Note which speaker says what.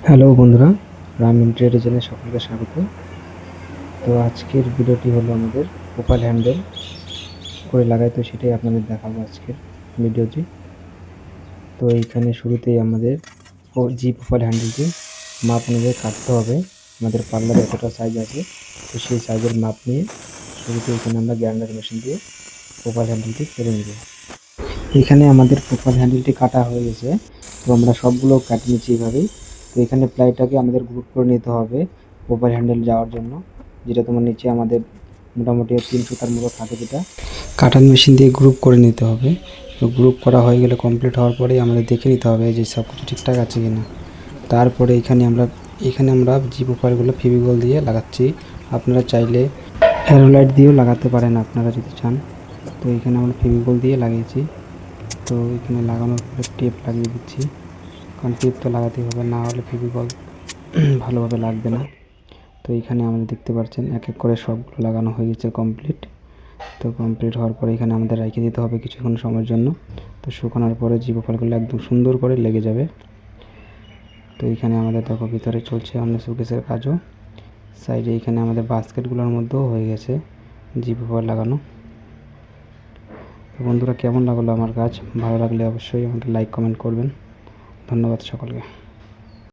Speaker 1: Hello বন্ধুরা, রাম ইন্টেরিয়রে সকলকে স্বাগত। তো আজকের ভিডিওটি হলো আমাদের প্রোফাইল হ্যান্ডেল করে লাগাই, তো সেটাই আপনাদের দেখাবো আজকের ভিডিওটি। তো এইখানে শুরুতেই আমাদের প্রোফাইল হ্যান্ডেলটি মাপ অনুযায়ী কাটতে হবে। আমাদের পার্লারে এতটা সাইজ আছে, তো সেই সাইজের মাপ নিয়ে শুরুতে এখানে আমরা গ্রাইন্ডার মেশিন দিয়ে প্রোফাইল হ্যান্ডেলটি কেটে নেব। এখানে আমাদের প্রোফাইল হ্যান্ডেলটি কাটা হয়ে গেছে, তো আমরা সবগুলো কাটিয়ে নিচ্ছি এইভাবেই। তো এখানে প্লাইটাকে আমাদের গ্রুপ করে নিতে হবে প্রোফাইল হ্যান্ডেল যাওয়ার জন্য, যেটা তোমার নিচে আমাদের মোটামুটি 3 সুতার মতো থাকে, যেটা কাটার মেশিন দিয়ে গ্রুপ করে নিতে হবে। তো গ্রুপ করা হয়ে গেলে, কমপ্লিট হওয়ার পরেই আমাদের দেখে নিতে হবে যে সব কিছু ঠিকঠাক আছে কিনা। তারপরে এখানে আমরা জি প্রোফাইলগুলো ফেভিকল দিয়ে লাগাচ্ছি। আপনারা চাইলে অ্যারোলাইট দিয়েও লাগাতে পারেন আপনারা যদি চান। তো এখানে আমরা ফেভিকল দিয়ে লাগিয়েছি। তো এখানে লাগানোর পরে টেপ লাগিয়ে দিচ্ছি, কারণ টেপ তো লাগাতেই হবে, না হলে ফেভিকল ভালোভাবে লাগবে না। তো এখানে আমাদের দেখতে পাচ্ছেন এক এক করে সবগুলো লাগানো হয়ে গেছে কমপ্লিট। তো কমপ্লিট হওয়ার পরে এখানে আমাদের রেখে দিতে হবে কিছুক্ষণ সময়ের জন্য। তো শুকানোর পরে জিভো ফলগুলো একদম সুন্দর করে লেগে যাবে। তো এখানে আমাদের দেখো ভিতরে চলছে অন্য শোকেসের কাজও। সাইডে এখানে আমাদের বাস্কেটগুলোর মধ্যেও হয়ে গেছে জিভো ফল লাগানো। তো বন্ধুরা, কেমন লাগলো আমার কাজ? ভালো লাগলে অবশ্যই আমাকে লাইক কমেন্ট করবেন। ধন্যবাদ সকলকে।